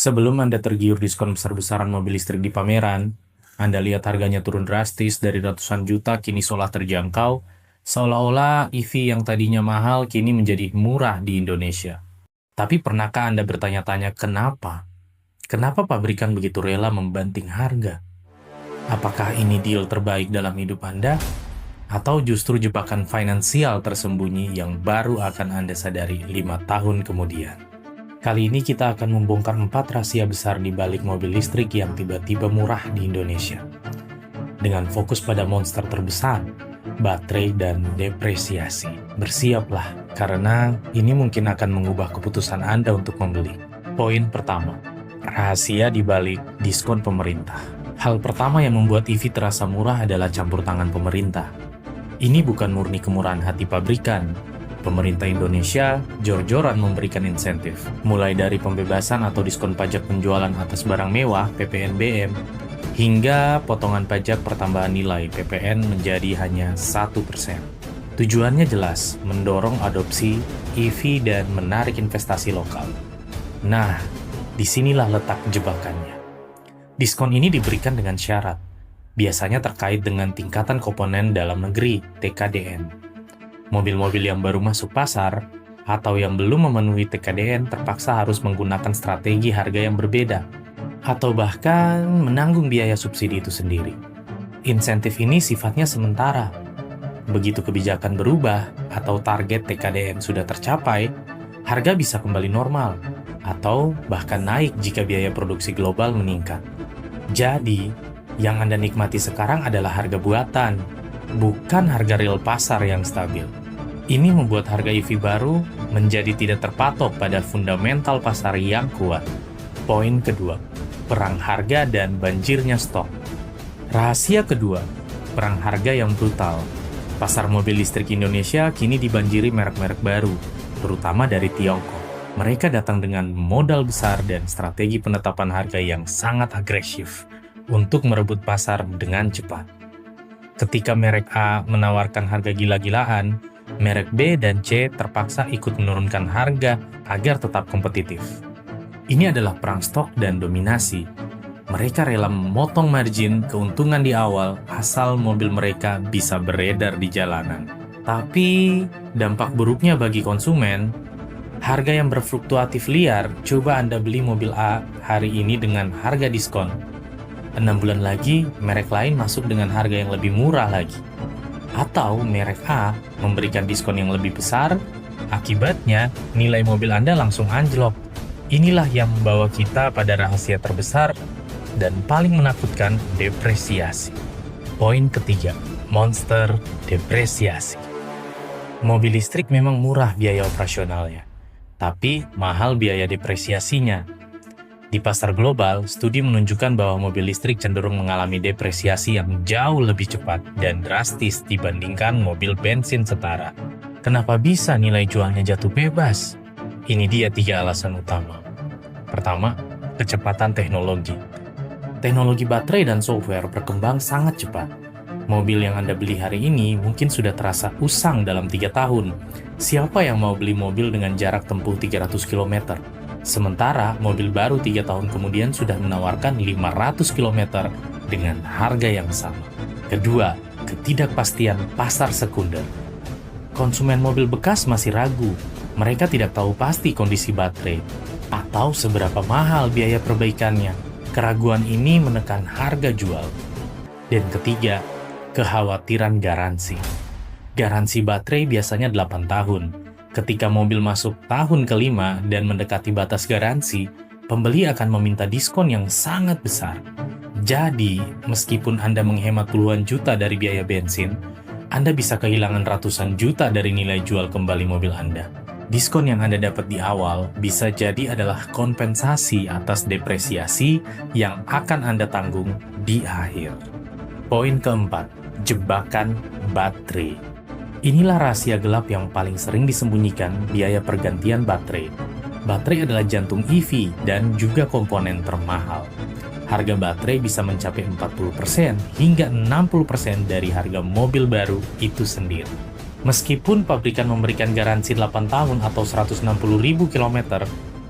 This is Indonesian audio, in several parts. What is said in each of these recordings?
Sebelum Anda tergiur diskon besar-besaran mobil listrik di pameran, Anda lihat harganya turun drastis dari ratusan juta kini seolah terjangkau, seolah-olah EV yang tadinya mahal kini menjadi murah di Indonesia. Tapi pernahkah Anda bertanya-tanya kenapa? Kenapa pabrikan begitu rela membanting harga? Apakah ini deal terbaik dalam hidup Anda? Atau justru jebakan finansial tersembunyi yang baru akan Anda sadari 5 tahun kemudian? Kali ini kita akan membongkar 4 rahasia besar di balik mobil listrik yang tiba-tiba murah di Indonesia. Dengan fokus pada monster terbesar, baterai dan depresiasi. Bersiaplah, karena ini mungkin akan mengubah keputusan Anda untuk membeli. Poin pertama, rahasia di balik diskon pemerintah. Hal pertama yang membuat EV terasa murah adalah campur tangan pemerintah. Ini bukan murni kemurahan hati pabrikan. Pemerintah Indonesia jor-joran memberikan insentif, mulai dari pembebasan atau diskon pajak penjualan atas barang mewah (PPNBM), hingga potongan pajak pertambahan nilai (PPN) menjadi hanya 1%. Tujuannya jelas, mendorong adopsi EV dan menarik investasi lokal. Nah, disinilah letak jebakannya. Diskon ini diberikan dengan syarat, biasanya terkait dengan tingkatan komponen dalam negeri (TKDN). Mobil-mobil yang baru masuk pasar atau yang belum memenuhi TKDN terpaksa harus menggunakan strategi harga yang berbeda, atau bahkan menanggung biaya subsidi itu sendiri. Insentif ini sifatnya sementara. Begitu kebijakan berubah atau target TKDN sudah tercapai, harga bisa kembali normal, atau bahkan naik jika biaya produksi global meningkat. Jadi, yang Anda nikmati sekarang adalah harga buatan, bukan harga real pasar yang stabil. Ini membuat harga EV baru menjadi tidak terpatok pada fundamental pasar yang kuat. Poin kedua, perang harga dan banjirnya stok. Rahasia kedua, perang harga yang brutal. Pasar mobil listrik Indonesia kini dibanjiri merek-merek baru, terutama dari Tiongkok. Mereka datang dengan modal besar dan strategi penetapan harga yang sangat agresif untuk merebut pasar dengan cepat. Ketika merek A menawarkan harga gila-gilaan, merek B dan C terpaksa ikut menurunkan harga agar tetap kompetitif. Ini adalah perang stok dan dominasi. Mereka rela memotong margin keuntungan di awal asal mobil mereka bisa beredar di jalanan. Tapi dampak buruknya bagi konsumen, harga yang berfluktuatif liar. Coba Anda beli mobil A hari ini dengan harga diskon. 6 bulan lagi, merek lain masuk dengan harga yang lebih murah lagi. Atau merek A memberikan diskon yang lebih besar, akibatnya nilai mobil Anda langsung anjlok. Inilah yang membawa kita pada rahasia terbesar dan paling menakutkan, depresiasi. Poin ketiga, monster depresiasi. Mobil listrik memang murah biaya operasionalnya, tapi mahal biaya depresiasinya. Di pasar global, studi menunjukkan bahwa mobil listrik cenderung mengalami depresiasi yang jauh lebih cepat dan drastis dibandingkan mobil bensin setara. Kenapa bisa nilai jualnya jatuh bebas? Ini dia 3 alasan utama. Pertama, kecepatan teknologi. Teknologi baterai dan software berkembang sangat cepat. Mobil yang Anda beli hari ini mungkin sudah terasa usang dalam 3 tahun. Siapa yang mau beli mobil dengan jarak tempuh 300 km? Sementara mobil baru 3 tahun kemudian sudah menawarkan 500 km dengan harga yang sama. Kedua, ketidakpastian pasar sekunder. Konsumen mobil bekas masih ragu. Mereka tidak tahu pasti kondisi baterai atau seberapa mahal biaya perbaikannya. Keraguan ini menekan harga jual. Dan ketiga, kekhawatiran garansi. Garansi baterai biasanya 8 tahun. Ketika mobil masuk tahun kelima dan mendekati batas garansi, pembeli akan meminta diskon yang sangat besar. Jadi, meskipun Anda menghemat puluhan juta dari biaya bensin, Anda bisa kehilangan ratusan juta dari nilai jual kembali mobil Anda. Diskon yang Anda dapat di awal bisa jadi adalah kompensasi atas depresiasi yang akan Anda tanggung di akhir. Poin keempat, jebakan baterai. Inilah rahasia gelap yang paling sering disembunyikan, biaya pergantian baterai. Baterai adalah jantung EV dan juga komponen termahal. Harga baterai bisa mencapai 40% hingga 60% dari harga mobil baru itu sendiri. Meskipun pabrikan memberikan garansi 8 tahun atau 160.000 km,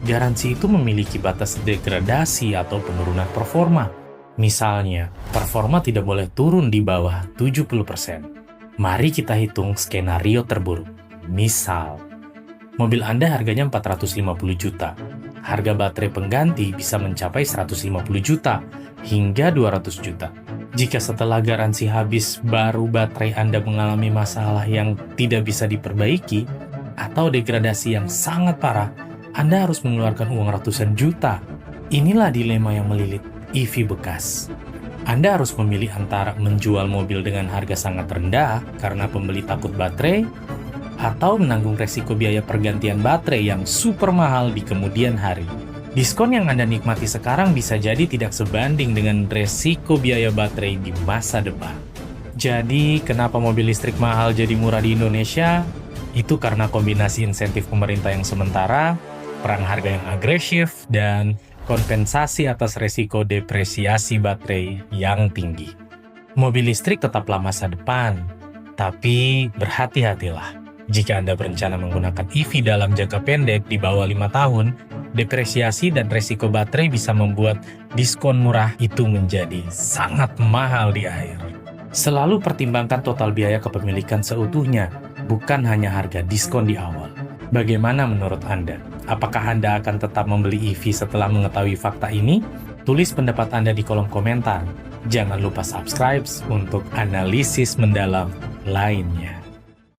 garansi itu memiliki batas degradasi atau penurunan performa. Misalnya, performa tidak boleh turun di bawah 70%. Mari kita hitung skenario terburuk. Misal, mobil Anda harganya 450 juta. Harga baterai pengganti bisa mencapai 150 juta hingga 200 juta. Jika setelah garansi habis baru baterai Anda mengalami masalah yang tidak bisa diperbaiki atau degradasi yang sangat parah, Anda harus mengeluarkan uang ratusan juta. Inilah dilema yang melilit EV bekas. Anda harus memilih antara menjual mobil dengan harga sangat rendah karena pembeli takut baterai, atau menanggung resiko biaya pergantian baterai yang super mahal di kemudian hari. Diskon yang Anda nikmati sekarang bisa jadi tidak sebanding dengan resiko biaya baterai di masa depan. Jadi, kenapa mobil listrik mahal jadi murah di Indonesia? Itu karena kombinasi insentif pemerintah yang sementara, perang harga yang agresif, dan kompensasi atas resiko depresiasi baterai yang tinggi. Mobil listrik tetaplah masa depan, tapi berhati-hatilah. Jika Anda berencana menggunakan EV dalam jangka pendek di bawah 5 tahun, depresiasi dan resiko baterai bisa membuat diskon murah itu menjadi sangat mahal di akhir. Selalu pertimbangkan total biaya kepemilikan seutuhnya, bukan hanya harga diskon di awal. Bagaimana menurut Anda? Apakah Anda akan tetap membeli EV setelah mengetahui fakta ini? Tulis pendapat Anda di kolom komentar. Jangan lupa subscribe untuk analisis mendalam lainnya.